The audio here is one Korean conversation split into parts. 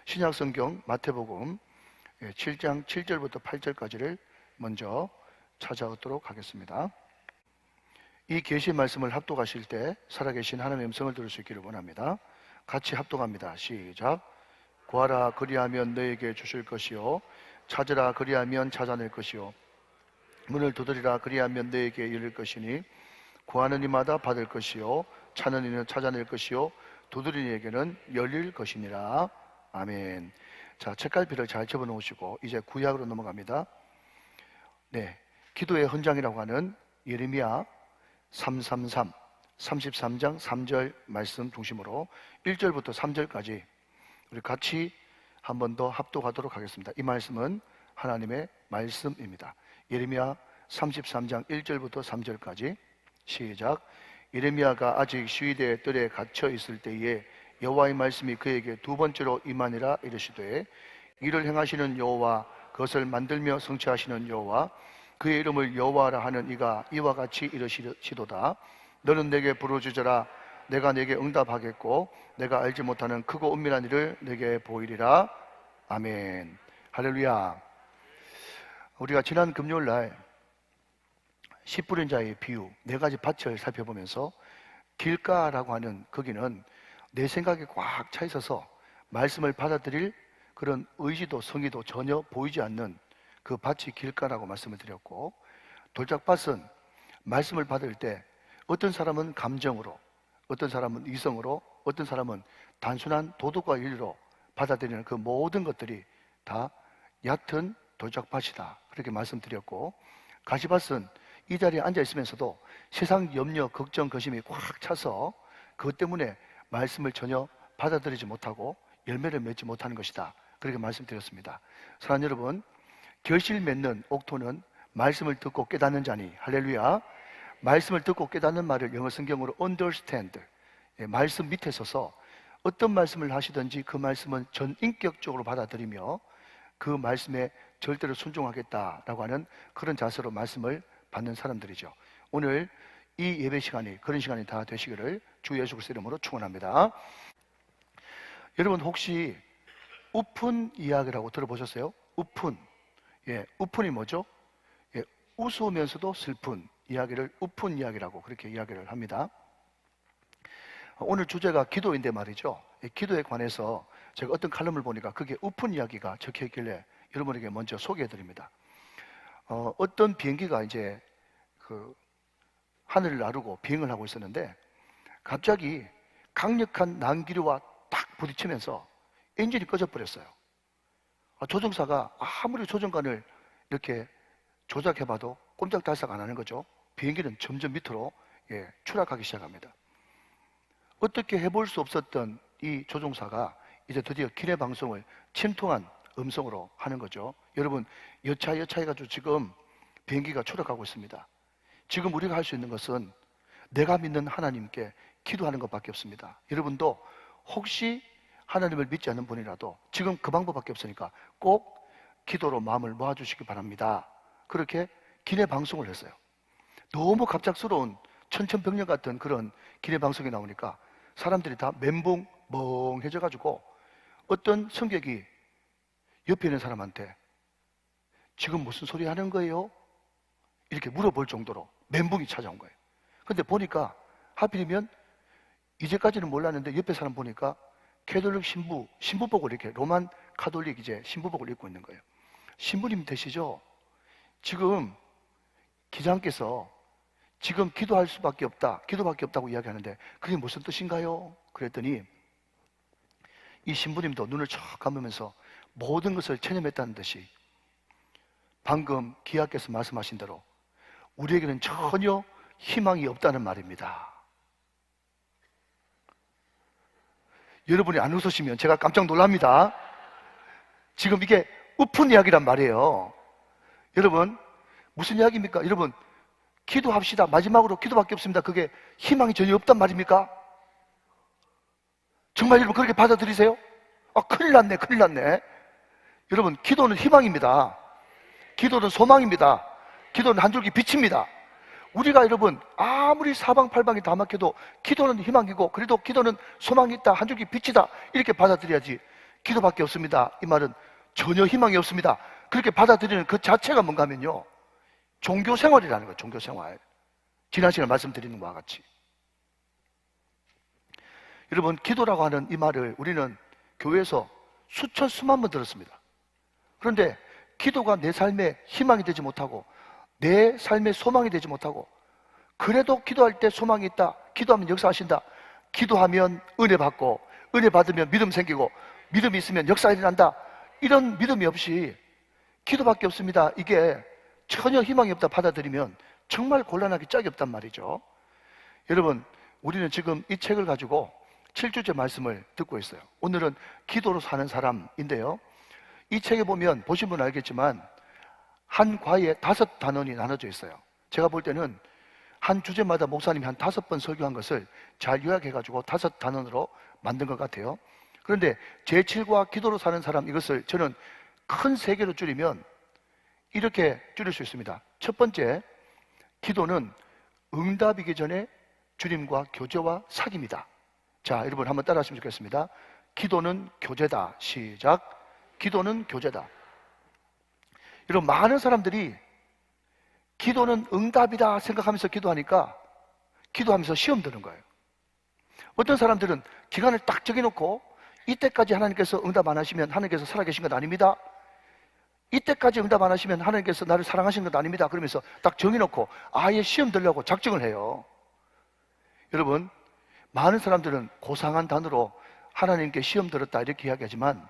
신약성경 마태복음 7장 7절부터 8절까지를 먼저 찾아오도록 하겠습니다. 이 계시 말씀을 합독하실 때 살아계신 하나님의 음성을 들을 수 있기를 원합니다. 같이 합독합니다. 시작. 구하라 그리하면 너에게 주실 것이요, 찾으라 그리하면 찾아낼 것이요, 문을 두드리라 그리하면 너에게 열릴 것이니 구하는 이마다 받을 것이요, 찾는 이는 찾아낼 것이요, 두드리는 이에게는 열릴 것이니라. 아멘. 자, 책갈피를 잘 접어놓으시고 이제 구약으로 넘어갑니다. 네, 기도의 헌장이라고 하는 예레미야 333, 33장 3절 말씀 중심으로 1절부터 3절까지 우리 같이 한 번 더 합독하도록 하겠습니다. 이 말씀은 하나님의 말씀입니다. 예레미야 33장 1절부터 3절까지 시작. 예레미야가 아직 시위대의 뜰에 갇혀 있을 때에 여호와의 말씀이 그에게 두 번째로 임하니라. 이르시되 이를 행하시는 여호와, 그것을 만들며 성취하시는 여호와, 그의 이름을 여호와라 하는 이가 이와 같이 이르시도다. 너는 내게 부르짖으라. 내가 내게 응답하겠고 내가 알지 못하는 크고 은밀한 일을 내게 보이리라. 아멘. 할렐루야. 우리가 지난 금요일 날 씨 뿌린 자의 비유 네 가지 밭을 살펴보면서 길가라고 하는 거기는 내 생각에 꽉 차 있어서 말씀을 받아들일 그런 의지도 성의도 전혀 보이지 않는 그 밭이 길가라고 말씀을 드렸고, 돌짝밭은 말씀을 받을 때 어떤 사람은 감정으로, 어떤 사람은 이성으로, 어떤 사람은 단순한 도덕과 윤리로 받아들이는 그 모든 것들이 다 얕은 돌짝밭이다, 그렇게 말씀드렸고, 가시밭은 이 자리에 앉아 있으면서도 세상 염려, 걱정, 거심이 꽉 차서 그것 때문에 말씀을 전혀 받아들이지 못하고 열매를 맺지 못하는 것이다, 그렇게 말씀드렸습니다. 사랑하는 여러분, 결실 맺는 옥토는 말씀을 듣고 깨닫는 자니. 할렐루야. 말씀을 듣고 깨닫는 말을 영어 성경으로 understand, 말씀 밑에 서서 어떤 말씀을 하시든지 그 말씀은 전인격적으로 받아들이며 그 말씀에 절대로 순종하겠다라고 하는 그런 자세로 말씀을 받는 사람들이죠. 오늘 이 예배 시간이 그런 시간이 다 되시기를 주 예수 그리스도 이름으로 축원합니다. 여러분, 혹시 우픈 이야기라고 들어보셨어요? 우픈. 우픈이 뭐죠? 웃으면서도 슬픈 이야기를 우픈 이야기라고 그렇게 이야기를 합니다. 오늘 주제가 기도인데 말이죠. 기도에 관해서 제가 어떤 칼럼을 보니까 그게 우픈 이야기가 적혀 있길래 여러분에게 먼저 소개해 드립니다. 어떤 비행기가 이제 그 하늘을 나르고 비행을 하고 있었는데 갑자기 강력한 난기류와 딱 부딪히면서 엔진이 꺼져 버렸어요. 조종사가 아무리 조종관을 이렇게 조작해봐도 꼼짝달싹 안 하는 거죠. 비행기는 점점 밑으로 추락하기 시작합니다. 어떻게 해볼 수 없었던 이 조종사가 이제 드디어 기내 방송을 침통한 음성으로 하는 거죠. 여러분, 여차여 해가지고 지금 비행기가 추락하고 있습니다. 지금 우리가 할 수 있는 것은 내가 믿는 하나님께 기도하는 것밖에 없습니다. 여러분도 혹시 하나님을 믿지 않는 분이라도 지금 그 방법밖에 없으니까 꼭 기도로 마음을 모아주시기 바랍니다. 그렇게 기내 방송을 했어요. 너무 갑작스러운 천천병력 같은 그런 기내 방송이 나오니까 사람들이 다 멘붕 멍해져가지고 어떤 승객이 옆에 있는 사람한테 지금 무슨 소리 하는 거예요? 이렇게 물어볼 정도로 멘붕이 찾아온 거예요. 근데 보니까 하필이면 이제까지는 몰랐는데 옆에 사람 보니까 캐톨릭 신부복을 이렇게 로만 카톨릭 이제 신부복을 입고 있는 거예요. 신부님 되시죠? 지금 기장께서 지금 기도할 수밖에 없다, 기도밖에 없다고 이야기하는데 그게 무슨 뜻인가요? 그랬더니 이 신부님도 눈을 쫙 감으면서 모든 것을 체념했다는 듯이 방금 기하께서 말씀하신 대로 우리에게는 전혀 희망이 없다는 말입니다. 여러분이 안 웃으시면 제가 깜짝 놀랍니다. 지금 이게 우픈 이야기란 말이에요. 여러분, 무슨 이야기입니까? 여러분, 기도합시다. 마지막으로 기도밖에 없습니다. 그게 희망이 전혀 없단 말입니까? 정말 여러분 그렇게 받아들이세요? 큰일 났네, 큰일 났네. 여러분, 기도는 희망입니다. 기도는 소망입니다. 기도는 한 줄기 빛입니다. 우리가 여러분 아무리 사방팔방이 다 막혀도 기도는 희망이고 그래도 기도는 소망이 있다, 한 줄기 빛이다, 이렇게 받아들여야지. 기도밖에 없습니다. 이 말은 전혀 희망이 없습니다. 그렇게 받아들이는 그 자체가 뭔가 하면요, 종교 생활이라는 거예요. 종교 생활. 지난 시간에 말씀드리는 것과 같이. 여러분, 기도라고 하는 이 말을 우리는 교회에서 수천 수만 번 들었습니다. 그런데 기도가 내 삶의 희망이 되지 못하고 내 삶의 소망이 되지 못하고, 그래도 기도할 때 소망이 있다, 기도하면 역사하신다, 기도하면 은혜 받고 은혜 받으면 믿음 생기고 믿음이 있으면 역사 일어난다, 이런 믿음이 없이 기도밖에 없습니다, 이게 전혀 희망이 없다 받아들이면 정말 곤란하기 짝이 없단 말이죠. 여러분, 우리는 지금 이 책을 가지고 7주째 말씀을 듣고 있어요. 오늘은 기도로 사는 사람인데요, 이 책에 보면 보신 분은 알겠지만 한 과에 5단원이 나눠져 있어요. 제가 볼 때는 한 주제마다 목사님이 한 5번 설교한 것을 잘 요약해가지고 5단원으로 만든 것 같아요. 그런데 제7과 기도로 사는 사람, 이것을 저는 큰 3개로 줄이면 이렇게 줄일 수 있습니다. 첫 번째, 기도는 응답이기 전에 주님과 교제와 사귐이다. 자, 여러분 한번 따라 하시면 좋겠습니다. 기도는 교제다. 시작. 기도는 교제다. 여러분, 많은 사람들이 기도는 응답이다 생각하면서 기도하니까 기도하면서 시험 드는 거예요. 어떤 사람들은 기간을 딱 정해놓고 이때까지 하나님께서 응답 안 하시면 하나님께서 살아계신 것 아닙니다, 이때까지 응답 안 하시면 하나님께서 나를 사랑하신 것 아닙니다, 그러면서 딱 정해놓고 아예 시험 들려고 작정을 해요. 여러분, 많은 사람들은 고상한 단어로 하나님께 시험 들었다 이렇게 이야기하지만,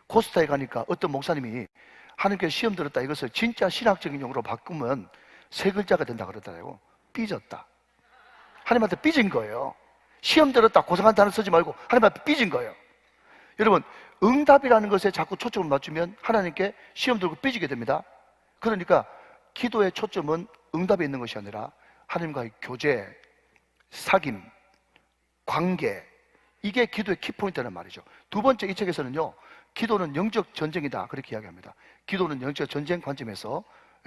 코스타에 가니까 어떤 목사님이 하나님께 시험 들었다 이것을 진짜 신학적인 용어로 바꾸면 3글자가 된다 그러더라고요. 삐졌다. 하나님한테 삐진 거예요. 시험 들었다 고상한 단어 쓰지 말고 하나님한테 삐진 거예요. 여러분, 응답이라는 것에 자꾸 초점을 맞추면 하나님께 시험 들고 삐지게 됩니다. 그러니까 기도의 초점은 응답에 있는 것이 아니라 하나님과의 교제, 사귐, 관계, 이게 기도의 키포인트라는 말이죠. 두 번째, 이 책에서는요, 기도는 영적 전쟁이다 그렇게 이야기합니다. 기도는 영적 전쟁 관점에서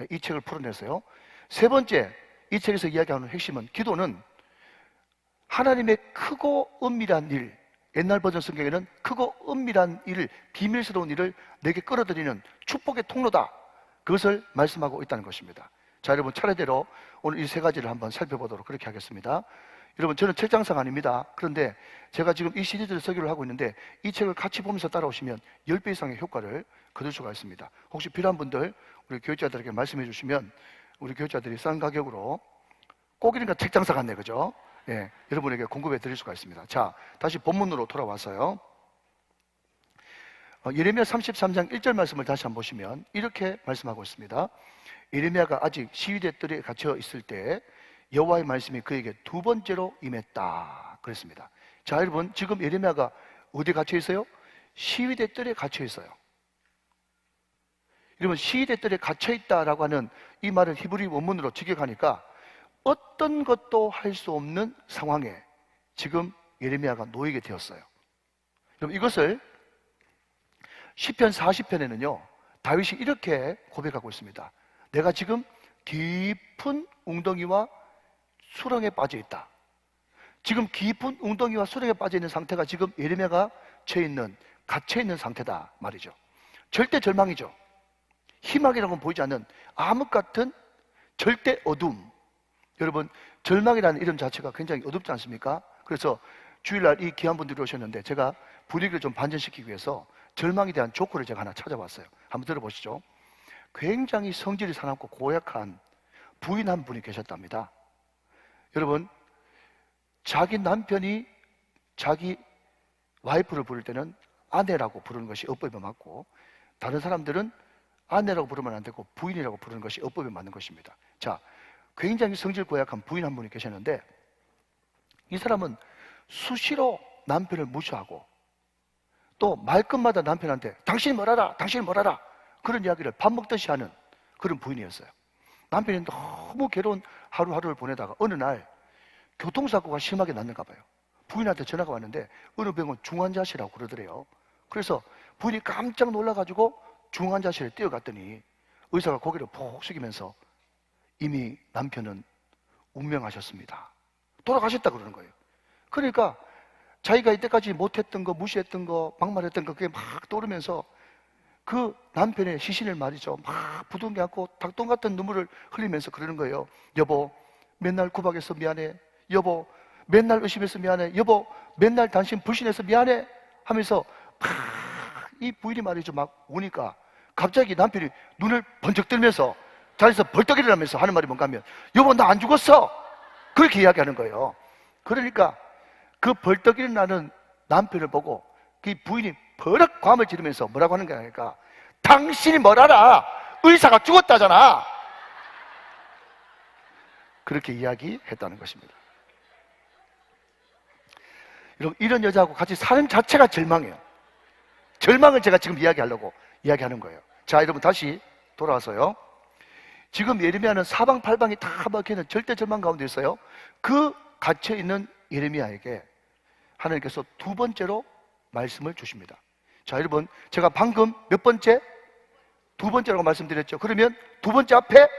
이 책을 풀어내서요. 세 번째, 이 책에서 이야기하는 핵심은 기도는 하나님의 크고 은밀한 일, 옛날 버전 성경에는 크고 은밀한 일, 비밀스러운 일을 내게 끌어들이는 축복의 통로다, 그것을 말씀하고 있다는 것입니다. 자, 여러분, 차례대로 오늘 이 3가지를 한번 살펴보도록 그렇게 하겠습니다. 여러분, 저는 책장사가 아닙니다. 그런데 제가 지금 이 시리즈를 설교를 하고 있는데 이 책을 같이 보면서 따라오시면 10배 이상의 효과를 거둘 수가 있습니다. 혹시 필요한 분들 우리 교육자들에게 말씀해 주시면 우리 교육자들이 싼 가격으로, 꼭이니까 책장사 같네, 그죠? 예, 여러분에게 공급해 드릴 수가 있습니다. 자, 다시 본문으로 돌아와서요, 예레미야 33장 1절 말씀을 다시 한번 보시면 이렇게 말씀하고 있습니다. 예레미야가 아직 시위대 뜰에 갇혀 있을 때 여호와의 말씀이 그에게 2번째로 임했다 그랬습니다. 자, 여러분, 지금 예레미야가 어디 갇혀 있어요? 시위대 뜰에 갇혀 있어요. 여러분, 시위대 뜰에 갇혀 있다라고 하는 이 말을 히브리 원문으로 직역하니까 어떤 것도 할 수 없는 상황에 지금 예레미야가 놓이게 되었어요. 여러분, 이것을 시편 40편에는요 다윗이 이렇게 고백하고 있습니다. 내가 지금 깊은 웅덩이와 수렁에 빠져 있다. 지금 깊은 웅덩이와 수렁에 빠져 있는 상태가 지금 예레미야가 갇혀 있는 상태다 말이죠. 절대 절망이죠. 희망이라고는 보이지 않는 암흑 같은 절대 어둠. 여러분, 절망이라는 이름 자체가 굉장히 어둡지 않습니까? 그래서 주일날 이 귀한 분들이 오셨는데 제가 분위기를 좀 반전시키기 위해서 절망에 대한 조커를 제가 하나 찾아봤어요. 한번 들어보시죠. 굉장히 성질이 사납고 고약한 부인 한 분이 계셨답니다. 여러분, 자기 남편이 자기 와이프를 부를 때는 아내라고 부르는 것이 어법에 맞고, 다른 사람들은 아내라고 부르면 안 되고 부인이라고 부르는 것이 어법에 맞는 것입니다. 자, 굉장히 성질 고약한 부인 한 분이 계셨는데 이 사람은 수시로 남편을 무시하고 또 말끝마다 남편한테 당신이 뭘 알아? 당신이 뭘 알아? 그런 이야기를 밥 먹듯이 하는 그런 부인이었어요. 남편이 너무 괴로운 하루하루를 보내다가 어느 날 교통사고가 심하게 났는가 봐요. 부인한테 전화가 왔는데 어느 병원 중환자실이라고 그러더래요. 그래서 부인이 깜짝 놀라가지고 중환자실에 뛰어갔더니 의사가 고개를 푹 숙이면서 이미 남편은 운명하셨습니다. 돌아가셨다 그러는 거예요. 그러니까 자기가 이때까지 못했던 거, 무시했던 거, 막말했던 거 그게 막 떠오르면서 그 남편의 시신을 말이죠, 막 부둥켜 안고 닭똥 같은 눈물을 흘리면서 그러는 거예요. 여보, 맨날 구박해서 미안해. 여보, 맨날 의심해서 미안해. 여보, 맨날 당신 불신해서 미안해 하면서 막 이 부인이 말이죠, 막 우니까 갑자기 남편이 눈을 번쩍 뜨면서 자리에서 벌떡 일어나면서 하는 말이 뭔가 하면, 여보, 나 안 죽었어. 그렇게 이야기하는 거예요. 그러니까 그 벌떡 일어나는 남편을 보고 그 부인이 버럭 과음을 지르면서 뭐라고 하는 거니까, 당신이 뭘 알아? 의사가 죽었다잖아. 그렇게 이야기했다는 것입니다. 여러분, 이런 여자하고 같이 사는 자체가 절망이에요. 절망을 제가 지금 이야기하려고 이야기하는 거예요. 자, 여러분 다시 돌아와서요. 지금 예레미야는 사방팔방이 다 막히는 절대 절망 가운데 있어요. 그 갇혀있는 예레미야에게 하나님께서 두 번째로 말씀을 주십니다. 자, 여러분, 제가 방금 몇 번째? 두 번째라고 말씀드렸죠. 그러면 두 번째 앞에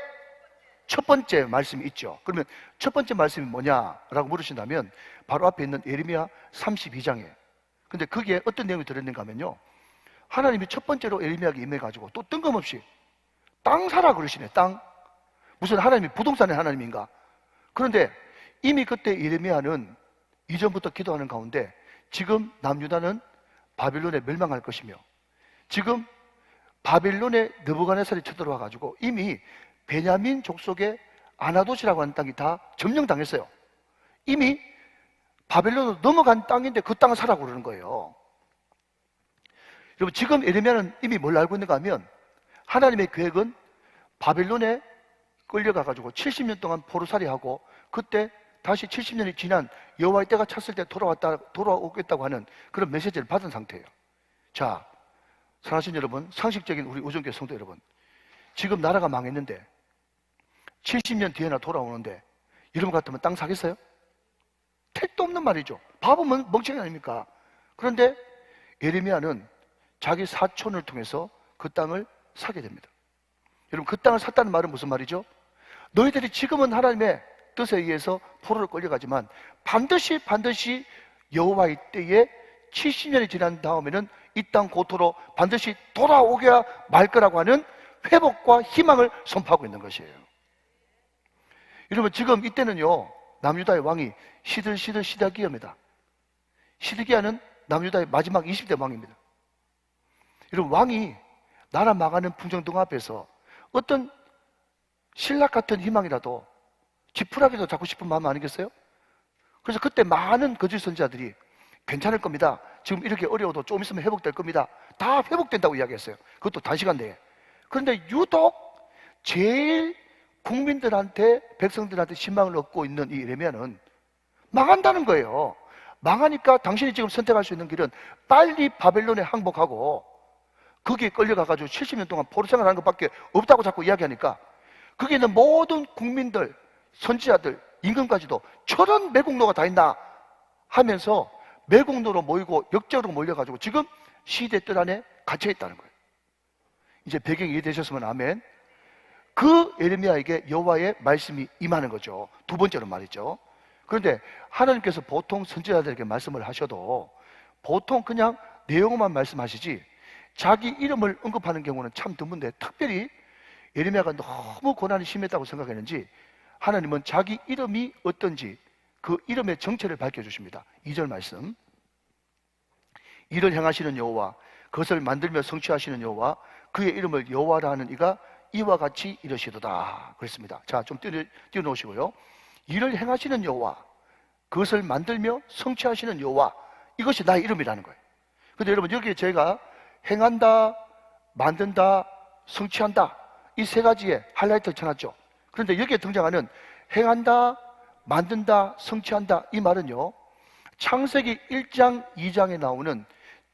첫 번째 말씀이 있죠. 그러면 첫 번째 말씀이 뭐냐라고 물으신다면 바로 앞에 있는 예레미야 32장에, 근데 거기에 어떤 내용이 들었는가 하면요, 하나님이 첫 번째로 예레미야에게 임해가지고 또 뜬금없이 땅 사라 그러시네. 땅. 무슨 하나님이 부동산의 하나님인가? 그런데 이미 그때 예레미야는 이전부터 기도하는 가운데 지금 남유다는 바빌론에 멸망할 것이며, 지금 바빌론에 느부갓네살이 쳐들어와 가지고 이미 베냐민 족속의 아나돗이라고 하는 땅이 다 점령당했어요. 이미 바벨론으로 넘어간 땅인데 그 땅을 사라고 그러는 거예요. 여러분, 지금 예레미야는 이미 뭘 알고 있는가 하면 하나님의 계획은 바벨론에 끌려가 가지고 70년 동안 포로살이하고 그때 다시 70년이 지난 여호와의 때가 찼을 때 돌아오겠다고 하는 그런 메시지를 받은 상태예요. 자, 사랑하신 여러분, 상식적인 우리 우정교회 성도 여러분, 지금 나라가 망했는데 70년 뒤에나 돌아오는데 여러분 같으면 땅 사겠어요? 택도 없는 말이죠. 바보면 멍청이 아닙니까? 그런데 예레미야는 자기 사촌을 통해서 그 땅을 사게 됩니다. 여러분, 그 땅을 샀다는 말은 무슨 말이죠? 너희들이 지금은 하나님의 뜻에 의해서 포로를 끌려가지만 반드시 여호와의 때에 70년이 지난 다음에는 이 땅 고토로 반드시 돌아오게 말 거라고 하는 회복과 희망을 선포하고 있는 것이에요. 여러분, 지금 이때는요, 남유다의 왕이 시드기야입니다. 시드기야는 남유다의 마지막 20대 왕입니다. 여러분, 왕이 나라 망하는 풍정등 앞에서 어떤 신락 같은 희망이라도 지푸라기도 잡고 싶은 마음 아니겠어요? 그래서 그때 많은 거짓 선지자들이 괜찮을 겁니다. 지금 이렇게 어려워도 좀 있으면 회복될 겁니다. 다 회복된다고 이야기했어요. 그것도 단시간 내에. 그런데 유독 제일 국민들한테, 백성들한테 신망을 얻고 있는 이 예레미야는 망한다는 거예요. 망하니까 당신이 지금 선택할 수 있는 길은 빨리 바벨론에 항복하고 거기에 끌려가가지고 70년 동안 포로 생활하는 것밖에 없다고 자꾸 이야기하니까 거기에 있는 모든 국민들, 선지자들, 임금까지도 저런 매국노가 다 있나 하면서 매국노로 모이고 역적으로 몰려가지고 지금 시대 뜰 안에 갇혀있다는 거예요. 이제 배경이 이해되셨으면 아멘. 그 예레미야에게 여호와의 말씀이 임하는 거죠. 두 번째로 말이죠. 그런데 하나님께서 보통 선지자들에게 말씀을 하셔도 보통 그냥 내용만 말씀하시지 자기 이름을 언급하는 경우는 참 드문데, 특별히 예레미야가 너무 고난이 심했다고 생각했는지 하나님은 자기 이름이 어떤지 그 이름의 정체를 밝혀주십니다. 2절 말씀, 이를 행하시는 여호와, 그것을 만들며 성취하시는 여호와, 그의 이름을 여호와라 하는 이가 이와 같이 이르시도다 그랬습니다. 자, 좀 띄워놓으시고요. 이를 행하시는 여호와, 그것을 만들며 성취하시는 여호와, 이것이 나의 이름이라는 거예요. 근데 여러분, 여기에 제가 행한다, 만든다, 성취한다, 이 세 가지의 하이라이트를 쳐놨죠. 그런데 여기에 등장하는 행한다, 만든다, 성취한다, 이 말은요, 창세기 1장, 2장에 나오는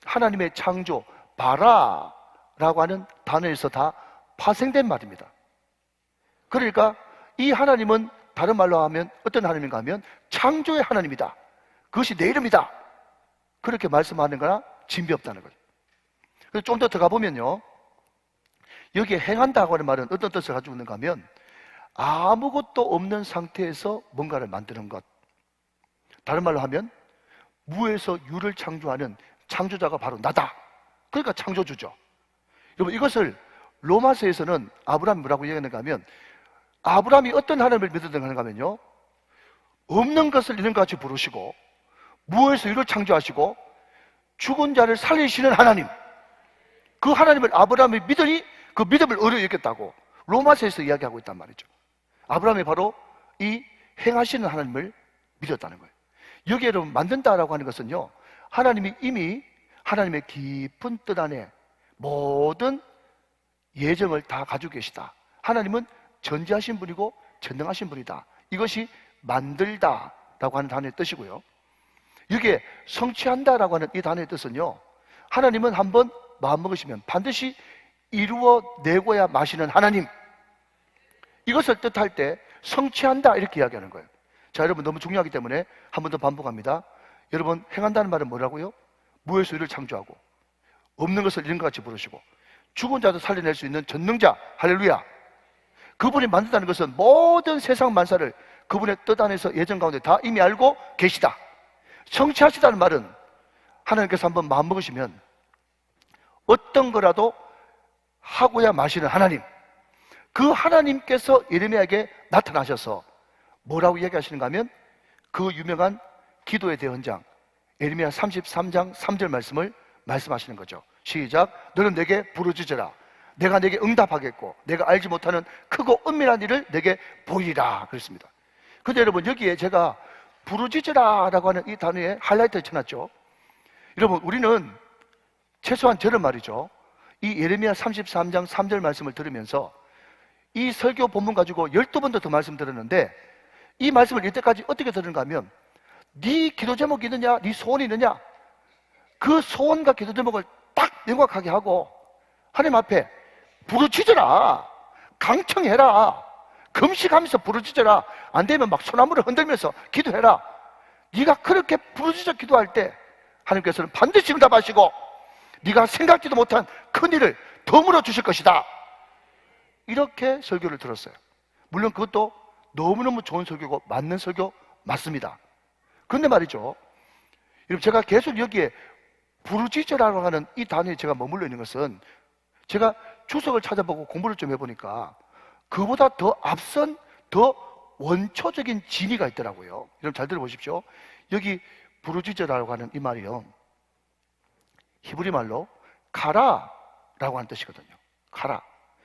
하나님의 창조, 바라라고 하는 단어에서 다 파생된 말입니다. 그러니까 이 하나님은 다른 말로 하면 어떤 하나님인가 하면 창조의 하나님이다. 그것이 내 이름이다. 그렇게 말씀하는 거나 진비 없다는 거죠. 그래서 좀 더 들어가 보면요, 여기에 행한다고 하는 말은 어떤 뜻을 가지고 있는가 하면 아무것도 없는 상태에서 뭔가를 만드는 것, 다른 말로 하면 무에서 유를 창조하는 창조자가 바로 나다. 그러니까 창조주죠. 여러분, 이것을 로마서에서는 아브라함이 뭐라고 얘기하는가 하면, 아브라함이 어떤 하나님을 믿었는가 하면요, 없는 것을 있는 것 같이 부르시고 무에서 유를 창조하시고 죽은 자를 살리시는 하나님, 그 하나님을 아브라함이 믿으니 그 믿음을 의로 여겼다고 로마서에서 이야기하고 있단 말이죠. 아브라함이 바로 이 행하시는 하나님을 믿었다는 거예요. 여기에 여러분, 만든다라고 하는 것은요, 하나님이 이미 하나님의 깊은 뜻 안에 모든 예정을 다 가지고 계시다. 하나님은 전지하신 분이고 전능하신 분이다. 이것이 만들다라고 하는 단어의 뜻이고요. 여기에 성취한다라고 하는 이 단어의 뜻은요, 하나님은 한번 마음먹으시면 반드시 이루어내고야 마시는 하나님, 이것을 뜻할 때 성취한다 이렇게 이야기하는 거예요. 자, 여러분, 너무 중요하기 때문에 한 번 더 반복합니다. 여러분, 행한다는 말은 뭐라고요? 무에서 유를 창조하고 없는 것을 있는 것 같이 부르시고 죽은 자도 살려낼 수 있는 전능자, 할렐루야. 그분이 만든다는 것은 모든 세상 만사를 그분의 뜻 안에서 예정 가운데 다 이미 알고 계시다. 성취하시다는 말은 하나님께서 한번 마음먹으시면 어떤 거라도 하고야 마시는 하나님, 그 하나님께서 예레미야에게 나타나셔서 뭐라고 이야기하시는가 하면, 그 유명한 기도의 대헌장 예레미야 33장 3절 말씀을 말씀하시는 거죠. 시작. 너는 내게 부르짖으라. 내가 내게 응답하겠고 내가 알지 못하는 크고 은밀한 일을 내게 보이리라 그랬습니다. 그런데 여러분, 여기에 제가 부르짖으라 라고 하는 이 단어에 하이라이트를 쳐놨죠. 여러분, 우리는 최소한 저는 말이죠, 이 예레미야 33장 3절 말씀을 들으면서 이 설교 본문 가지고 12번도 더 말씀 들었는데, 이 말씀을 이때까지 어떻게 들었는가 하면, 네 기도 제목이 있느냐, 네 소원이 있느냐, 그 소원과 기도 제목을 딱 명확하게 하고 하나님 앞에 부르짖어라, 강청해라, 금식하면서 부르짖어라, 안 되면 막 소나무를 흔들면서 기도해라. 네가 그렇게 부르짖어 기도할 때 하나님께서는 반드시 응답하시고 네가 생각지도 못한 큰일을 덤으로 주실 것이다. 이렇게 설교를 들었어요. 물론 그것도 너무너무 좋은 설교고 맞는 설교 맞습니다. 그런데 말이죠, 여러분, 제가 계속 여기에 부르짖으라고 하는 이 단어에 제가 머물러 있는 것은, 제가 주석을 찾아보고 공부를 좀 해보니까 그보다 더 앞선, 더 원초적인 진의가 있더라고요. 여러분, 잘 들어보십시오. 여기 부르짖으라고 하는 이 말이요, 히브리 말로 카라라고 하는 뜻이거든요. 카라.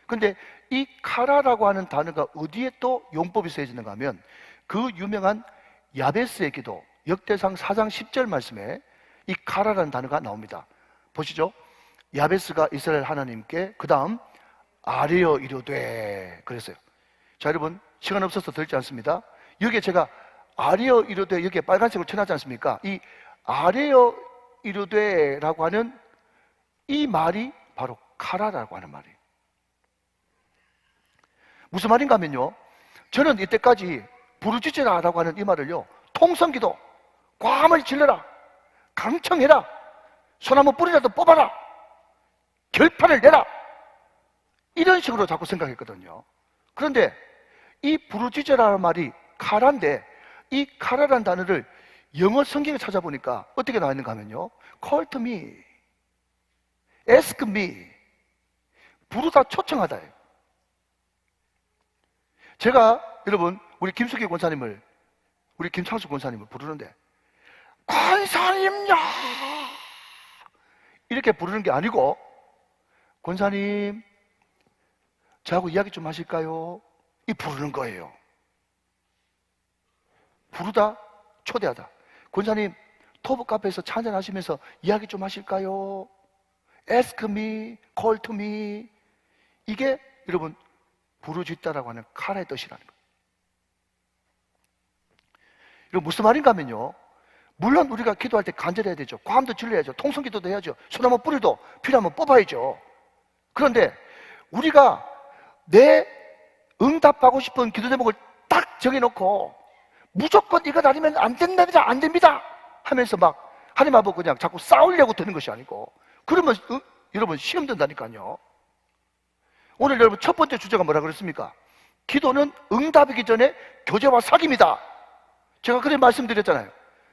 근데 이 카라라고 하는 단어가 어디에 또 용법이 쓰여지는가 하면, 그 유명한 야베스의 기도 역대상 4장 10절 말씀에 이 카라라는 단어가 나옵니다. 보시죠. 야베스가 이스라엘 하나님께 그 다음 아뢰어 이르되 그랬어요. 자, 여러분, 시간 없어서 들지 않습니다. 여기에 제가 아뢰어 이르되 여기에 빨간색으로 쳐놨지 않습니까? 이 아뢰어 이르되라고 하는 이 말이 바로 카라라고 하는 말이에요. 무슨 말인가 하면요, 저는 이때까지 부르짖으라라고 하는 이 말을요, 통성기도, 괌을 질러라, 강청해라, 소나무 뿌리라도 뽑아라, 결판을 내라, 이런 식으로 자꾸 생각했거든요. 그런데 이 부르짖으라는 말이 카라인데, 이 카라라는 단어를 영어 성경에 찾아보니까 어떻게 나와 있는가 하면요, call to me, ask me, 부르다, 초청하다예요. 제가 여러분, 우리 김숙희 권사님을, 우리 김창수 권사님을 부르는데 권사님요 이렇게 부르는 게 아니고, 권사님 저하고 이야기 좀 하실까요? 이 부르는 거예요. 부르다, 초대하다. 권사님 토브 카페에서 차 한잔 하시면서 이야기 좀 하실까요? Ask me, call to me. 이게 여러분 부르짖다라고 하는 카라의 뜻이라는 거예요. 이거 무슨 말인가 하면요, 물론 우리가 기도할 때 간절해야 되죠. 괌도 질러야죠. 통성기도도 해야죠. 소나무 뿌리도 필요하면 뽑아야죠. 그런데 우리가 내 응답하고 싶은 기도 제목을 딱 정해놓고 무조건 이것 아니면 안 된답니다, 안 됩니다 하면서 막 하나님하고 그냥 자꾸 싸우려고 드는 것이 아니고, 그러면 여러분 시험 든다니까요. 오늘 여러분 첫 번째 주제가 뭐라 그랬습니까? 기도는 응답이기 전에 교제와 사귐이다. 제가 그렇게 말씀드렸잖아요.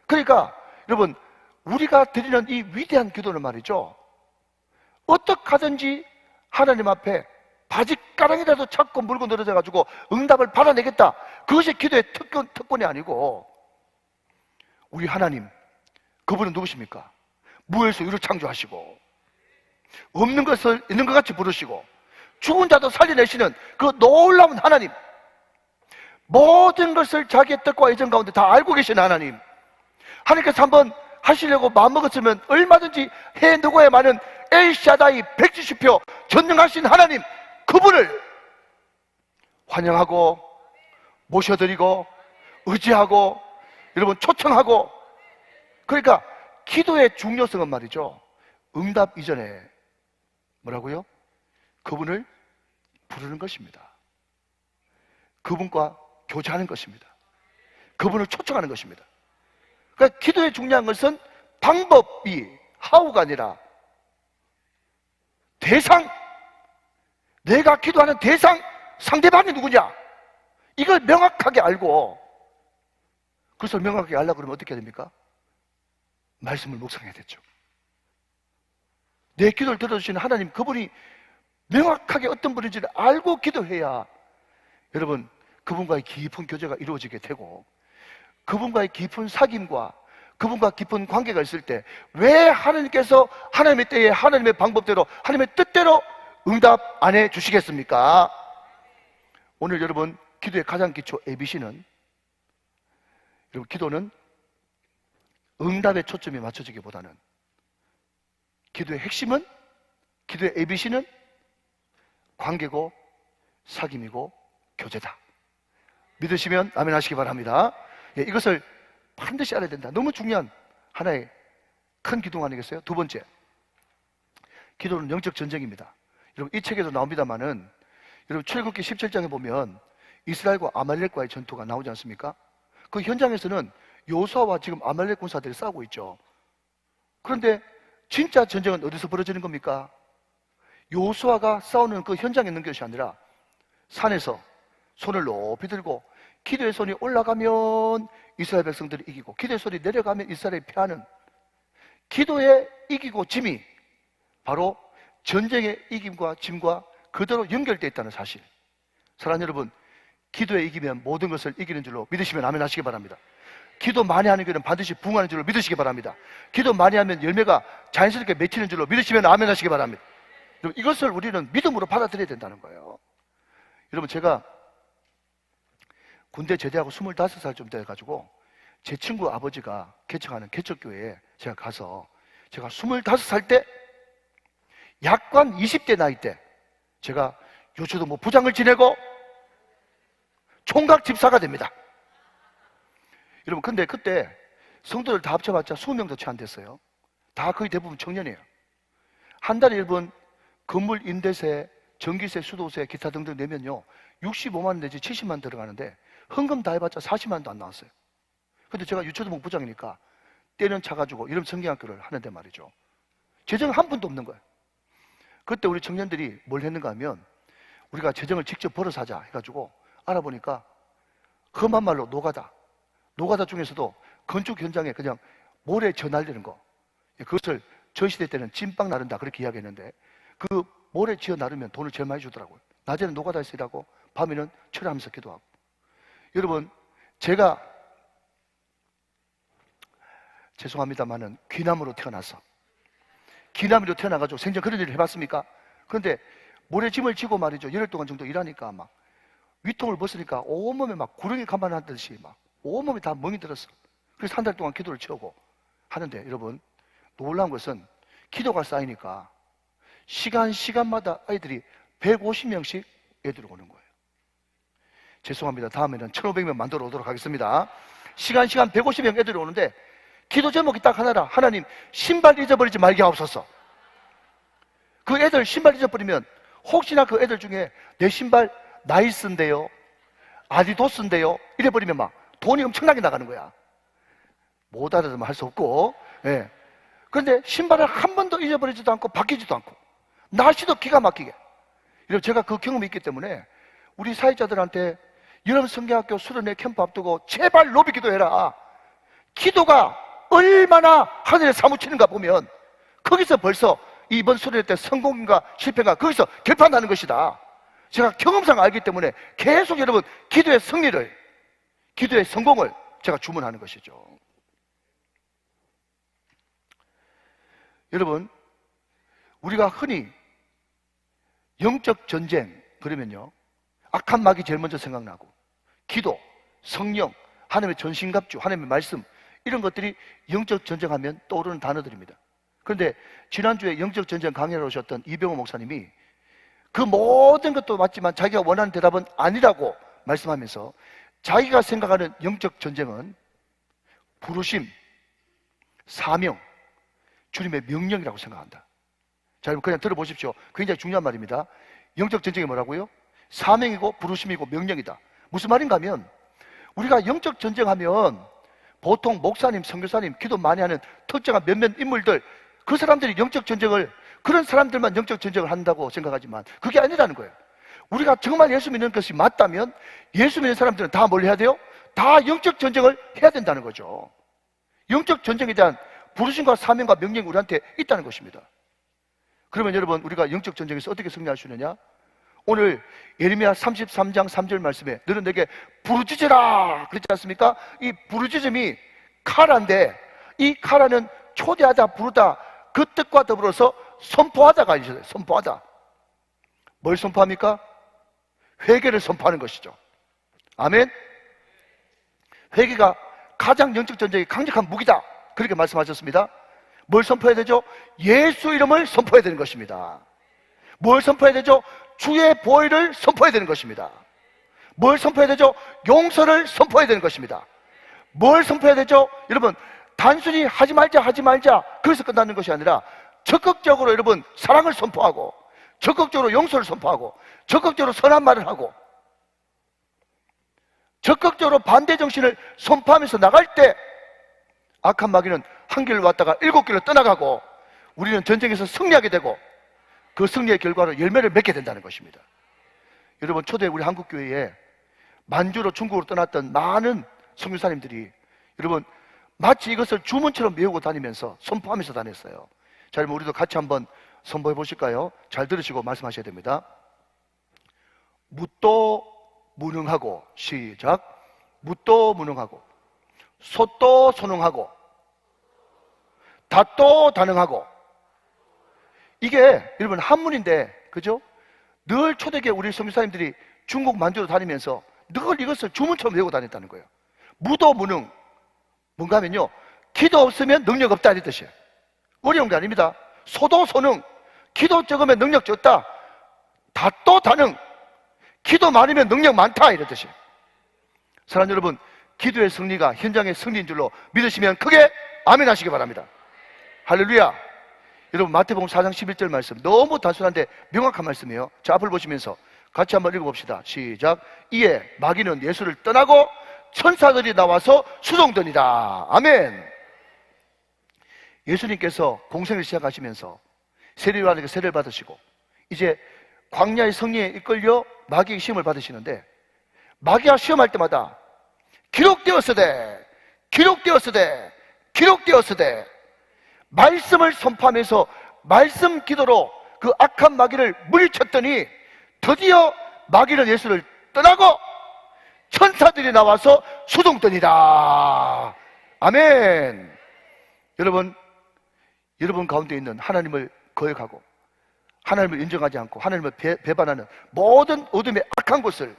그러니까 여러분, 우리가 드리는 이 위대한 기도는 말이죠, 어떻게 하든지 하나님 앞에 바짓가랑이라도 찾고 물고 늘어져가지고 응답을 받아내겠다, 그것이 기도의 특권이 아니고, 우리 하나님, 그분은 누구십니까? 무에서 유를 창조하시고 없는 것을 있는 것 같이 부르시고 죽은 자도 살려내시는 그 놀라운 하나님, 모든 것을 자기의 뜻과 예정 가운데 다 알고 계신 하나님, 하나님께서 한번 하시려고 마음먹었으면 얼마든지 해놓고야 많은 엘샤다이 170표 전능하신 하나님, 그분을 환영하고 모셔드리고 의지하고 여러분 초청하고, 그러니까 기도의 중요성은 말이죠, 응답 이전에 뭐라고요? 그분을 부르는 것입니다. 그분과 교제하는 것입니다. 그분을 초청하는 것입니다. 그러니까 기도의 중요한 것은 방법이 how가 아니라 대상, 내가 기도하는 대상, 상대방이 누구냐, 이걸 명확하게 알고, 그것을 명확하게 알려고 그러면 어떻게 해야 됩니까? 말씀을 묵상해야 되죠. 내 기도를 들어주시는 하나님, 그분이 명확하게 어떤 분인지를 알고 기도해야 여러분 그분과의 깊은 교제가 이루어지게 되고, 그분과의 깊은 사귐과 그분과 깊은 관계가 있을 때 왜 하나님께서 하나님의 때에 하나님의 방법대로 하나님의 뜻대로 응답 안 해주시겠습니까? 오늘 여러분 기도의 가장 기초 ABC는, 여러분 기도는 응답에 초점이 맞춰지기보다는, 기도의 핵심은, 기도의 ABC는 관계고 사귐이고 교제다. 믿으시면 아멘 하시기 바랍니다. 예, 이것을 반드시 알아야 된다. 너무 중요한 하나의 큰 기둥 아니겠어요? 두 번째, 기도는 영적 전쟁입니다. 여러분 이 책에도 나옵니다만은, 여러분 출애굽기 17장에 보면 이스라엘과 아말렉과의 전투가 나오지 않습니까? 그 현장에서는 여호수아와 지금 아말렉 군사들이 싸우고 있죠. 그런데 진짜 전쟁은 어디서 벌어지는 겁니까? 여호수아가 싸우는 그 현장에 있는 것이 아니라 산에서 손을 높이 들고 기도의 손이 올라가면 이스라엘 백성들이 이기고 기도의 손이 내려가면 이스라엘이 패하는, 기도의 이기고 짐이 바로 전쟁의 이김과 짐과 그대로 연결되어 있다는 사실. 사랑하는 여러분, 기도에 이기면 모든 것을 이기는 줄로 믿으시면 아멘 하시기 바랍니다. 기도 많이 하는 교회는 반드시 부흥하는 줄로 믿으시기 바랍니다. 기도 많이 하면 열매가 자연스럽게 맺히는 줄로 믿으시면 아멘 하시기 바랍니다. 여러분, 이것을 우리는 믿음으로 받아들여야 된다는 거예요. 여러분, 제가 군대 제대하고 25살쯤 돼가지고 제 친구 아버지가 개척하는 개척교회에 제가 가서, 제가 25살 때 약관 20대 나이 때 제가 요초도 부장을 지내고 총각 집사가 됩니다. 여러분, 근데 그때 성도들 다 합쳐봤자 20명도 채 안 됐어요. 다 거의 대부분 청년이에요. 한 달에 1번 건물 임대세, 전기세, 수도세, 기타 등등 내면요 65만 원 내지 70만 원 들어가는데 헌금 다 해봤자 40만 원도 안 나왔어요. 근데 제가 유초등부 부장이니까 때는 차가지고 이름 성경학교를 하는데 말이죠, 재정 한 푼도 없는 거예요. 그때 우리 청년들이 뭘 했는가 하면, 우리가 재정을 직접 벌어서 하자 해가지고 알아보니까 험한 말로 노가다 중에서도 건축 현장에 그냥 모래 져 날리는 거, 그것을 저희 시대 때는 찐빵 나른다 그렇게 이야기했는데, 그 모래 지어 나르면 돈을 제일 많이 주더라고요. 낮에는 노가다에서 일하고 밤에는 철회하면서 기도하고. 여러분, 제가 죄송합니다만은 귀남으로 태어나가지고 생전 그런 일을 해봤습니까? 그런데 모래짐을 지고 말이죠, 열흘 동안 정도 일하니까 막 위통을 벗으니까 온몸에 막 구렁이 감아놨듯이 막 온몸이 다 멍이 들었어. 그래서 한 달 동안 기도를 채우고 하는데, 여러분 놀라운 것은 기도가 쌓이니까 시간마다 아이들이 150명씩 애들이 오는 거예요. 죄송합니다. 다음에는 1500명 만들어 오도록 하겠습니다. 시간 150명 애들이 오는데 기도 제목이 딱 하나라. 하나님, 신발 잊어버리지 말게 하옵소서. 그 애들 신발 잊어버리면 혹시나 그 애들 중에 내 신발 나이스인데요, 아디도스인데요 이래버리면 막 돈이 엄청나게 나가는 거야. 못 알아들으면 할 수 없고. 예. 그런데 신발을 한 번도 잊어버리지도 않고 바뀌지도 않고 날씨도 기가 막히게. 여러분, 제가 그 경험이 있기 때문에 우리 사회자들한테 여러분 성경학교 수련회 캠프 앞두고 제발 로비 기도해라. 기도가 얼마나 하늘에 사무치는가 보면 거기서 벌써 이번 수련회 때 성공인가 실패인가 거기서 결판나는 것이다. 제가 경험상 알기 때문에 계속 여러분 기도의 승리를, 기도의 성공을 제가 주문하는 것이죠. 여러분, 우리가 흔히 영적 전쟁 그러면요, 악한 마귀 제일 먼저 생각나고, 기도, 성령, 하나님의 전신갑주, 하나님의 말씀, 이런 것들이 영적 전쟁하면 떠오르는 단어들입니다. 그런데 지난주에 영적 전쟁 강의를 오셨던 이병호 목사님이 그 모든 것도 맞지만 자기가 원하는 대답은 아니라고 말씀하면서 자기가 생각하는 영적 전쟁은 부르심, 사명, 주님의 명령이라고 생각한다. 자, 여러분 그냥 들어보십시오. 굉장히 중요한 말입니다. 영적 전쟁이 뭐라고요? 사명이고 부르심이고 명령이다. 무슨 말인가 하면 우리가 영적 전쟁하면 보통 목사님, 선교사님, 기도 많이 하는 특정한 몇몇 인물들, 그 사람들이 영적 전쟁을, 그런 사람들만 영적 전쟁을 한다고 생각하지만 그게 아니라는 거예요. 우리가 정말 예수 믿는 것이 맞다면 예수 믿는 사람들은 다 뭘 해야 돼요? 다 영적 전쟁을 해야 된다는 거죠. 영적 전쟁에 대한 부르심과 사명과 명령이 우리한테 있다는 것입니다. 그러면 여러분, 우리가 영적 전쟁에서 어떻게 승리할 수 있느냐? 오늘 예레미야 33장 3절 말씀에 너는 내게 부르짖으라 그랬지 않습니까? 이 부르짖음이 카라인데, 이 카라는 초대하다, 부르다, 그 뜻과 더불어서 선포하다가 있어요. 선포하다. 뭘 선포합니까? 회개를 선포하는 것이죠. 아멘. 회개가 가장 영적 전쟁의 강력한 무기다, 그렇게 말씀하셨습니다. 뭘 선포해야 되죠? 예수 이름을 선포해야 되는 것입니다. 뭘 선포해야 되죠? 주의 보혈을 선포해야 되는 것입니다. 뭘 선포해야 되죠? 용서를 선포해야 되는 것입니다. 뭘 선포해야 되죠? 여러분, 단순히 하지 말자 그래서 끝나는 것이 아니라 적극적으로 여러분 사랑을 선포하고, 적극적으로 용서를 선포하고, 적극적으로 선한 말을 하고, 적극적으로 반대 정신을 선포하면서 나갈 때 악한 마귀는 한 길로 왔다가 7길로 떠나가고 우리는 전쟁에서 승리하게 되고 그 승리의 결과로 열매를 맺게 된다는 것입니다. 여러분, 초대 우리 한국교회에 만주로 중국으로 떠났던 많은 선교사님들이 여러분 마치 이것을 주문처럼 외우고 다니면서 선포하면서 다녔어요. 자, 여러분 우리도 같이 한번 선포해 보실까요? 잘 들으시고 말씀하셔야 됩니다. 묻도 무능하고, 시작. 묻도 무능하고, 솥도 소능하고, 닷도 다능하고. 이게 여러분 한문인데, 그죠? 늘 초대교회 우리 선교사님들이 중국 만주로 다니면서 늘 이것을 주문처럼 외우고 다녔다는 거예요. 무도 무능, 뭔가 하면요, 기도 없으면 능력 없다 이 뜻이에요. 어려운 게 아닙니다. 소도 소능, 기도 적으면 능력 적다. 닷도 다능, 기도 많으면 능력 많다 이런 뜻이에요. 사랑하는 여러분, 기도의 승리가 현장의 승리인 줄로 믿으시면 크게 아멘 하시기 바랍니다. 할렐루야. 여러분, 마태복음 4장 11절 말씀, 너무 단순한데 명확한 말씀이에요. 자, 앞을 보시면서 같이 한번 읽어봅시다. 시작. 이에 마귀는 예수를 떠나고 천사들이 나와서 수종되니라. 아멘. 예수님께서 공생을 시작하시면서 세례요한에게 세례를 받으시고 이제 광야의 성리에 이끌려 마귀의 시험을 받으시는데, 마귀가 시험할 때마다 기록되었으되 기록되었으되 기록되었으되 말씀을 선포하면서 말씀 기도로 그 악한 마귀를 물리쳤더니 드디어 마귀는 예수를 떠나고 천사들이 나와서 수종되니라. 아멘. 여러분 가운데 있는 하나님을 거역하고 하나님을 인정하지 않고 하나님을 배반하는 모든 어둠의 악한 것을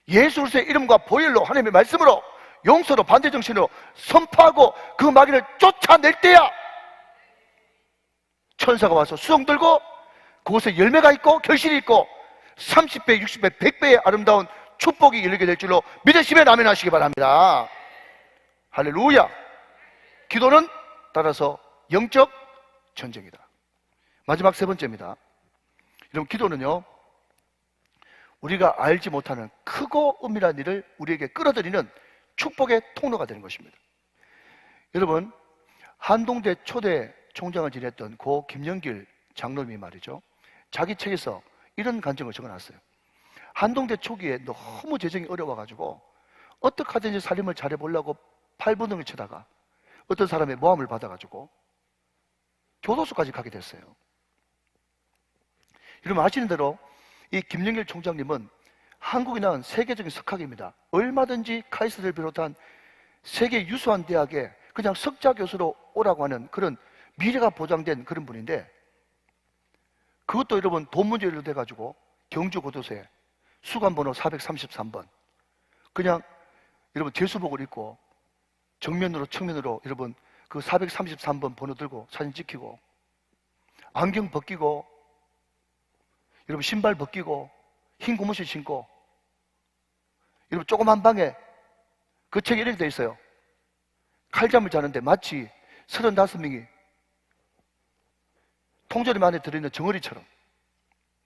예수 그리스도의 이름과 보혈로, 하나님의 말씀으로, 용서로, 반대정신으로 선포하고 그 마귀를 쫓아낼 때야 천사가 와서 수종 들고 그곳에 열매가 있고 결실이 있고 30배, 60배, 100배의 아름다운 축복이 열리게 될 줄로 믿으시면 아멘 하시기 바랍니다. 할렐루야. 기도는 따라서 영적 전쟁이다. 마지막 세 번째입니다. 여러분, 기도는요, 우리가 알지 못하는 크고 은밀한 일을 우리에게 끌어들이는 축복의 통로가 되는 것입니다. 여러분, 한동대 초대 총장을 지냈던 고 김영길 장로님이 말이죠, 자기 책에서 이런 간증을 적어놨어요. 한동대 초기에 너무 재정이 어려워가지고 어떻게 하든지 살림을 잘해보려고 팔부둥이 치다가 어떤 사람의 모함을 받아가지고 교도소까지 가게 됐어요. 여러분 아시는 대로 이 김영길 총장님은 한국이 낳은 세계적인 석학입니다. 얼마든지 카이스트를 비롯한 세계 유수한 대학에 그냥 석자 교수로 오라고 하는 그런 미래가 보장된 그런 분인데, 그것도 여러분 돈 문제로 돼가지고 경주고도소에 수감번호 433번 그냥 여러분 제수복을 입고 정면으로 측면으로 여러분 그 433번 번호 들고 사진 찍히고, 안경 벗기고 여러분 신발 벗기고 흰 고무신 신고, 여러분 조그만 방에 그 책에 이렇게 돼 있어요. 칼잠을 자는데 마치 35명이 통조림 안에 들어있는 정어리처럼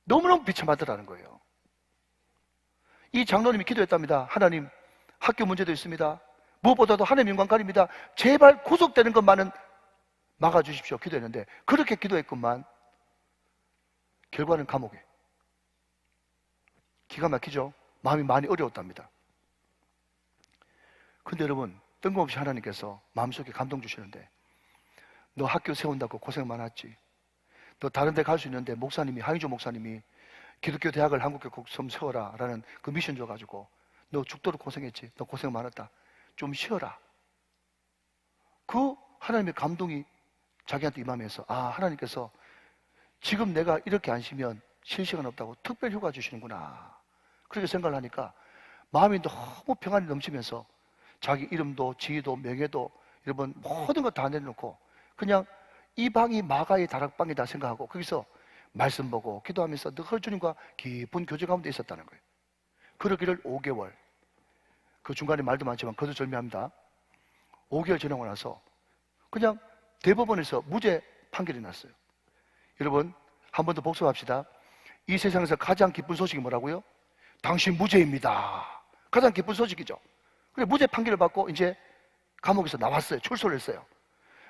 너무너무 비참하더라는 거예요. 이 장로님이 기도했답니다. 하나님, 학교 문제도 있습니다. 무엇보다도 하나님 영광가립니다. 제발 구속되는 것만은 막아주십시오. 기도했는데 그렇게 기도했건만 결과는 감옥에. 기가 막히죠? 마음이 많이 어려웠답니다. 근데 여러분 뜬금없이 하나님께서 마음속에 감동 주시는데, 너 학교 세운다고 고생 많았지. 너 다른 데 갈 수 있는데 목사님이, 하인조 목사님이 기독교 대학을 한국에 꼭 좀 세워라 라는 그 미션 줘가지고 너 죽도록 고생했지. 너 고생 많았다. 좀 쉬어라. 그 하나님의 감동이 자기한테 임하면서, 아, 하나님께서 지금 내가 이렇게 안 쉬면 쉴 시간 없다고 특별 휴가 주시는구나, 그렇게 생각을 하니까 마음이 너무 평안이 넘치면서 자기 이름도 지위도 명예도 여러분 모든 것 다 내려놓고 그냥 이 방이 마가의 다락방이다 생각하고 거기서 말씀 보고 기도하면서 늘 주님과 깊은 교제 가운데 있었다는 거예요. 그러기를 5개월, 그 중간에 말도 많지만 거두절미합니다. 5개월 지나고 나서 그냥 대법원에서 무죄 판결이 났어요. 여러분 한 번 더 복습합시다. 이 세상에서 가장 기쁜 소식이 뭐라고요? 당신 무죄입니다. 가장 기쁜 소식이죠. 그래 무죄 판결을 받고 이제 감옥에서 나왔어요. 출소를 했어요.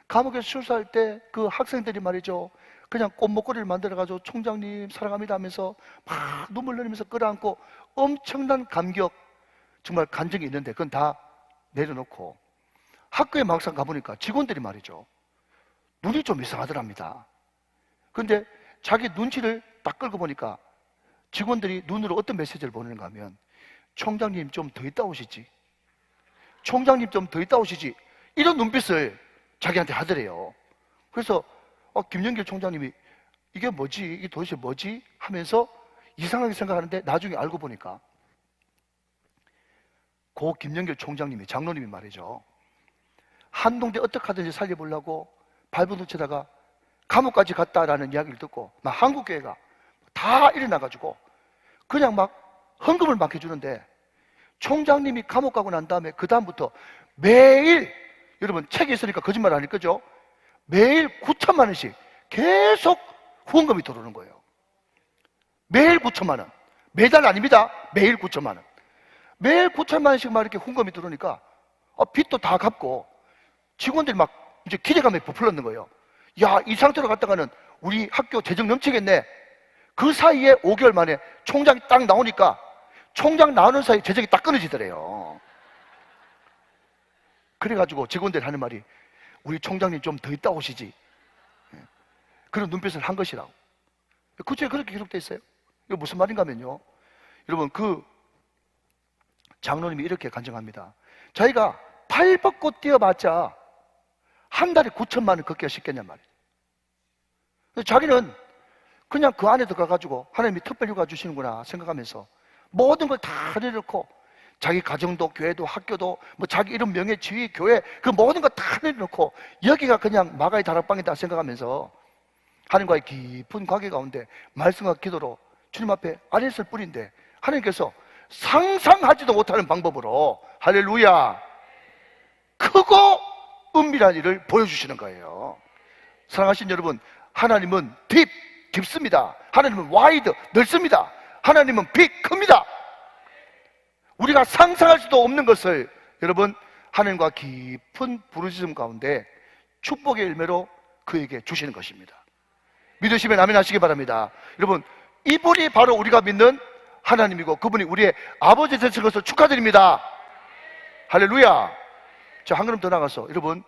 감옥에서 출소할 때 그 학생들이 말이죠, 그냥 꽃목걸이를 만들어가지고 총장님 사랑합니다 하면서 막 눈물 흘리면서 끌어안고 엄청난 감격, 정말 간증이 있는데 그건 다 내려놓고 학교에 막상 가보니까 직원들이 말이죠, 눈이 좀 이상하더랍니다. 근데 자기 눈치를 딱 끌고 보니까 직원들이 눈으로 어떤 메시지를 보내는가 하면, 총장님 좀 더 있다 오시지, 총장님 좀 더 있다 오시지, 이런 눈빛을 자기한테 하더래요. 그래서 김영길 총장님이 이게 뭐지? 이게 도대체 뭐지? 하면서 이상하게 생각하는데 나중에 알고 보니까 고 김영길 총장님이, 장로님이 말이죠, 한동대 어떻게 하든지 살려보려고 발버둥 치다가 감옥까지 갔다라는 이야기를 듣고 막 한국교회가 다 일어나가지고 그냥 막 헌금을 막 해주는데, 총장님이 감옥 가고 난 다음에 그 다음부터 매일, 여러분 책이 있으니까 거짓말 아닐 거죠? 매일 9천만 원씩 계속 후원금이 들어오는 거예요. 매일 9천만 원. 매달 아닙니다. 매일 9천만 원. 매일 9천만 원씩 막 이렇게 후원금이 들어오니까 빚도 다 갚고 직원들이 막 이제 기대감에 부풀었는 거예요. 야, 이 상태로 갔다가는 우리 학교 재정 넘치겠네. 그 사이에 5개월 만에 총장이 딱 나오니까 총장 나오는 사이에 재정이 딱 끊어지더래요. 그래가지고 직원들이 하는 말이, 우리 총장님 좀 더 있다 오시지, 그런 눈빛을 한 것이라고. 그 책에 그렇게 기록되어 있어요. 이거 무슨 말인가 하면요, 여러분 그 장로님이 이렇게 간증합니다. 자기가 팔 뻗고 뛰어봤자 한 달에 9천만 원 걷기가 쉽겠냔 말이에요. 자기는 그냥 그 안에 들어가가지고 하나님이 특별휴가 주시는구나 생각하면서 모든 걸 다 내려놓고 자기 가정도 교회도 학교도 뭐 자기 이름 명예 지위 교회 그 모든 거 다 내려놓고 여기가 그냥 마가의 다락방이다 생각하면서 하나님과의 깊은 관계 가운데 말씀과 기도로 주님 앞에 아랬을 뿐인데, 하나님께서 상상하지도 못하는 방법으로 할렐루야 크고 은밀한 일을 보여주시는 거예요. 사랑하신 여러분, 하나님은 깊습니다. 하나님은 와이드, 넓습니다. 하나님은 빅, 큽니다. 우리가 상상할 수도 없는 것을 여러분 하나님과 깊은 부르짖음 가운데 축복의 열매로 그에게 주시는 것입니다. 믿으시면 아멘 하시기 바랍니다. 여러분 이분이 바로 우리가 믿는 하나님이고 그분이 우리의 아버지 되신 것을 축하드립니다. 할렐루야. 자, 한 걸음 더 나가서 여러분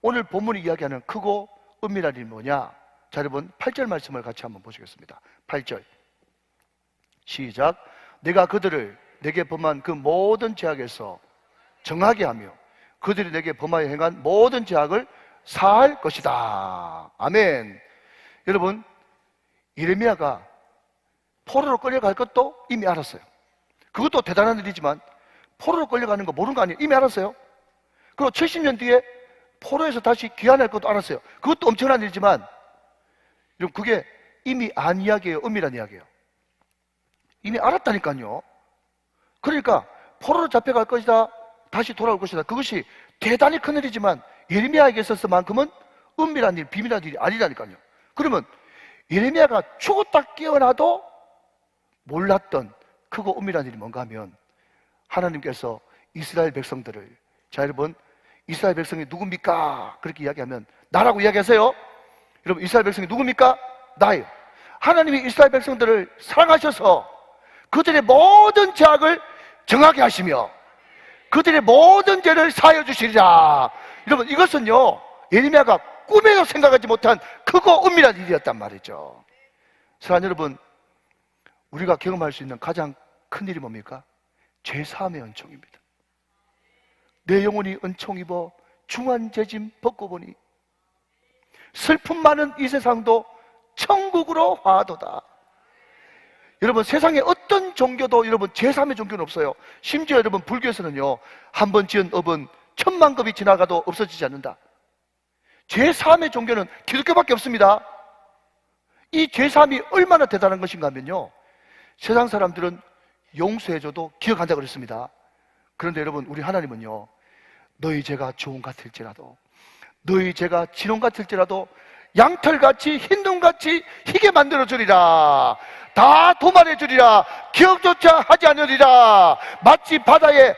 오늘 본문이 이야기하는 크고 은밀한 일이 뭐냐? 자, 여러분 8절 말씀을 같이 한번 보시겠습니다. 8절 시작. 내가 그들을 내게 범한 그 모든 죄악에서 정하게 하며 그들이 내게 범하여 행한 모든 죄악을 사할 것이다. 아멘. 여러분, 예레미야가 포로로 끌려갈 것도 이미 알았어요. 그것도 대단한 일이지만 포로로 끌려가는 거 모르는 거 아니에요? 이미 알았어요. 그리고 70년 뒤에 포로에서 다시 귀환할 것도 알았어요. 그것도 엄청난 일이지만 여러분, 그게 이미 안 이야기예요? 은밀한 이야기예요? 이미 알았다니까요. 그러니까 포로로 잡혀갈 것이다, 다시 돌아올 것이다, 그것이 대단히 큰 일이지만 예레미야에게 있어서만큼은 은밀한 일, 비밀한 일이 아니라니까요. 그러면 예레미야가 죽었다 깨어나도 몰랐던 크고 은밀한 일이 뭔가 하면 하나님께서 이스라엘 백성들을, 자 여러분, 이스라엘 백성이 누굽니까? 그렇게 이야기하면 나라고 이야기하세요. 여러분, 이스라엘 백성이 누굽니까? 나예요. 하나님이 이스라엘 백성들을 사랑하셔서 그들의 모든 죄악을 정하게 하시며 그들의 모든 죄를 사하여 주시리라. 여러분, 이것은요 예레미야가 꿈에도 생각하지 못한 크고 은밀한 일이었단 말이죠. 사랑하는 여러분, 우리가 경험할 수 있는 가장 큰 일이 뭡니까? 죄사함의 은총입니다. 내 영혼이 은총 입어 중한 죄짐 벗고 보니 슬픔 많은 이 세상도 천국으로 화도다. 여러분, 세상에 어떤 종교도 여러분 죄사함의 종교는 없어요. 심지어 여러분 불교에서는요 한 번 지은 업은 1000만급이 지나가도 없어지지 않는다. 죄사함의 종교는 기독교밖에 없습니다. 이 죄사함이 얼마나 대단한 것인가 하면요, 세상 사람들은 용서해줘도 기억한다고 그랬습니다. 그런데 여러분, 우리 하나님은요, 너희 죄가 주홍 같을지라도, 너희 죄가 진홍 같을지라도 양털같이 흰눈같이 희게 만들어주리라. 다 도말해주리라. 기억조차 하지 않으리라. 마치 바다에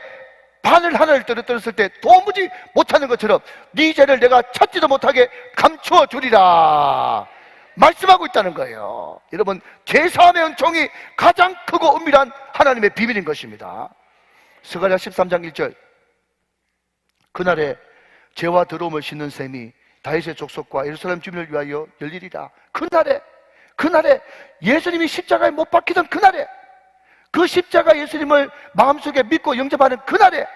바늘 하나를 떨어뜨렸을 때 도무지 못하는 것처럼 네 죄를 내가 찾지도 못하게 감추어 주리라 말씀하고 있다는 거예요. 여러분, 죄사함의 은총이 가장 크고 은밀한 하나님의 비밀인 것입니다. 스가랴 13장 1절 그날에 죄와 더러움을 씻는 셈이 다윗의 족속과 예루살렘 주민을 위하여 열리리라. 그날에 예수님이 십자가에 못 박히던 그날에, 그 십자가 예수님을 마음속에 믿고 영접하는 그날에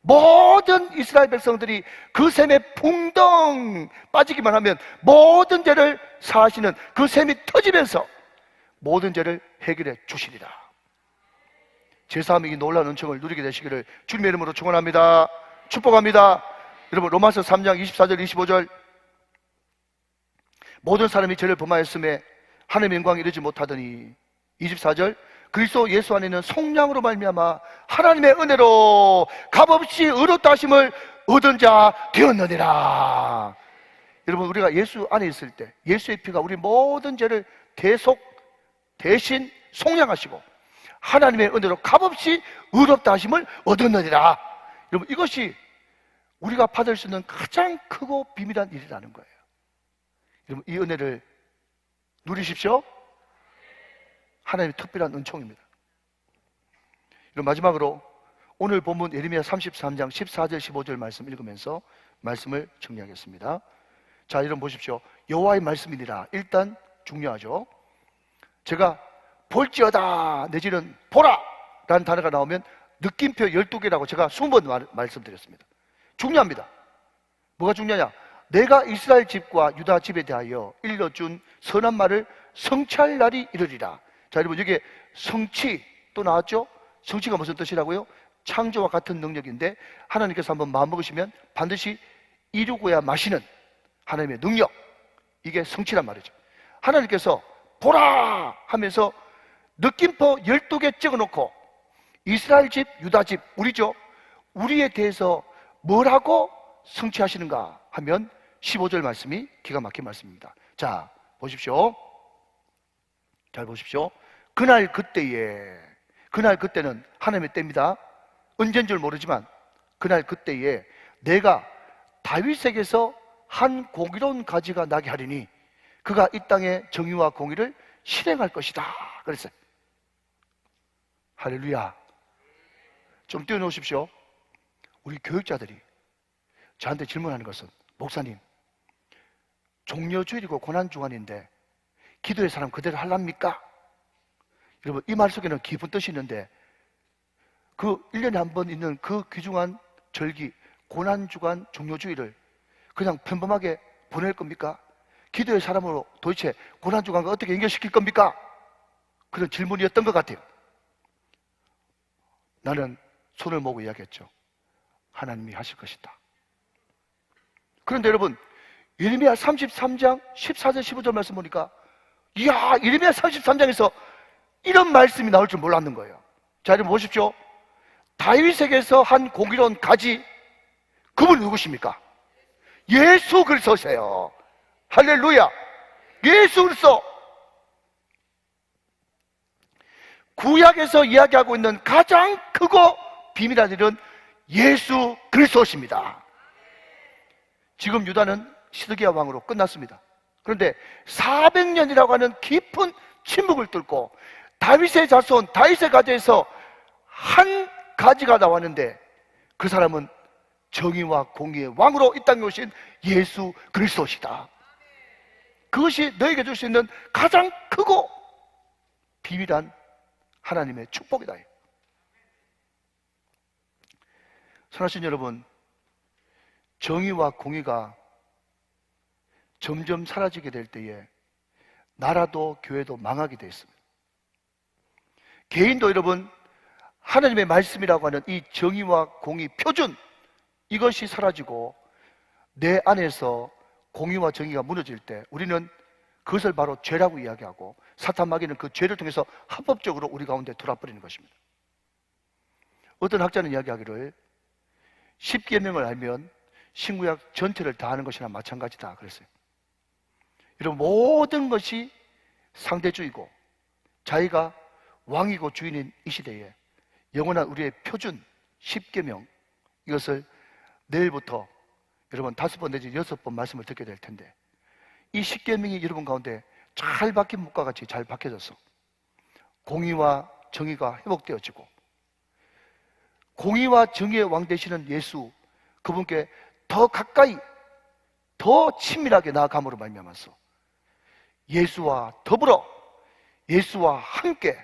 모든 이스라엘 백성들이 그 셈에 붕덩 빠지기만 하면 모든 죄를 사하시는 그 셈이 터지면서 모든 죄를 해결해 주시리라. 제사함이 이 놀라운 은총을 누리게 되시기를 주님의 이름으로 축원합니다. 축복합니다. 여러분, 로마서 3장 24절 25절 모든 사람이 죄를 범하였음에 하나님의 영광에 이르지 못하더니 24절 그리스도 예수 안에는 속량으로 말미암아 하나님의 은혜로 값없이 의롭다 하심을 얻은 자 되었느니라. 여러분, 우리가 예수 안에 있을 때 예수의 피가 우리 모든 죄를 대신 속량하시고 하나님의 은혜로 값없이 의롭다 하심을 얻었느니라. 여러분, 이것이 우리가 받을 수 있는 가장 크고 비밀한 일이라는 거예요. 여러분, 이 은혜를 누리십시오. 하나님의 특별한 은총입니다. 여러분, 마지막으로 오늘 본문 예레미야 33장 14절 15절 말씀 읽으면서 말씀을 정리하겠습니다. 자, 여러분 보십시오. 여호와의 말씀이니라. 일단 중요하죠. 제가 볼지어다 내지는 보라 라는 단어가 나오면 느낌표 12개라고 제가 20번 말씀드렸습니다. 중요합니다. 뭐가 중요하냐? 내가 이스라엘 집과 유다 집에 대하여 일러준 선한 말을 성취할 날이 이르리라. 자, 여러분, 여기에 성취 또 나왔죠? 성취가 무슨 뜻이라고요? 창조와 같은 능력인데 하나님께서 한번 마음먹으시면 반드시 이루고야 마시는 하나님의 능력, 이게 성취란 말이죠. 하나님께서 보라 하면서 느낌표 12개 찍어놓고 이스라엘 집, 유다 집, 우리죠? 우리에 대해서 뭐라고 성취하시는가 하면 15절 말씀이 기가 막힌 말씀입니다. 자, 보십시오. 잘 보십시오. 그날 그때는 하나님의 때입니다. 언제인 줄 모르지만 그날 그때에 내가 다윗에게서 한 공의로운 가지가 나게 하리니 그가 이 땅의 정의와 공의를 실행할 것이다 그랬어요. 할렐루야. 좀 띄워놓으십시오. 우리 교육자들이 저한테 질문하는 것은, 목사님, 종려주일이고 고난주간인데 기도의 사람 그대로 하랍니까? 여러분, 이 말 속에는 깊은 뜻이 있는데, 그 1년에 한 번 있는 그 귀중한 절기, 고난주간 종려주일을 그냥 평범하게 보낼 겁니까? 기도의 사람으로 도대체 고난주간과 어떻게 연결시킬 겁니까? 그런 질문이었던 것 같아요. 나는 손을 모으고 이야기했죠. 하나님이 하실 것이다. 그런데 여러분, 예레미야 33장 14절 15절 말씀 보니까, 이야, 예레미야 33장에서 이런 말씀이 나올 줄 몰랐는 거예요. 자, 여러분 보십시오. 다윗에게서 한 공의로운 가지, 그분이 누구십니까? 예수 그리스도세요. 할렐루야. 예수 그리스도. 구약에서 이야기하고 있는 가장 크고 비밀한 일은 예수 그리스도십니다. 지금 유다는 시드기야 왕으로 끝났습니다. 그런데 400년이라고 하는 깊은 침묵을 뚫고 다윗의 자손, 다윗의 가지에서 한 가지가 나왔는데, 그 사람은 정의와 공의의 왕으로 이 땅에 오신 예수 그리스도시다. 그것이 너에게 줄 수 있는 가장 크고 비밀한 하나님의 축복이다. 사랑하신 여러분, 정의와 공의가 점점 사라지게 될 때에 나라도 교회도 망하게 되어 있습니다. 개인도 여러분, 하나님의 말씀이라고 하는 이 정의와 공의 표준, 이것이 사라지고 내 안에서 공의와 정의가 무너질 때 우리는 그것을 바로 죄라고 이야기하고, 사탄 마귀는 그 죄를 통해서 합법적으로 우리 가운데 들어와버리는 것입니다. 어떤 학자는 이야기하기를 10계명을 알면 신구약 전체를 다 아는 것이나 마찬가지다 그랬어요. 이런 모든 것이 상대주의고 자기가 왕이고 주인인 이 시대에 영원한 우리의 표준 10계명, 이것을 내일부터 여러분 5번 내지 6번 말씀을 듣게 될 텐데, 이 10계명이 여러분 가운데 잘 박힌 목과 같이 잘 박혀져서 공의와 정의가 회복되어지고, 공의와 정의의 왕 되시는 예수, 그분께 더 가까이 더 친밀하게 나아감으로 말미암아서 예수와 더불어 예수와 함께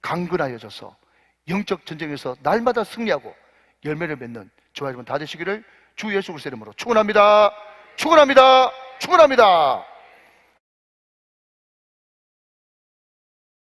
강건하여져서 영적 전쟁에서 날마다 승리하고 열매를 맺는 저와 여러분 다 되시기를 주 예수 그리스도의 이름으로 축원합니다. 축원합니다. 축원합니다.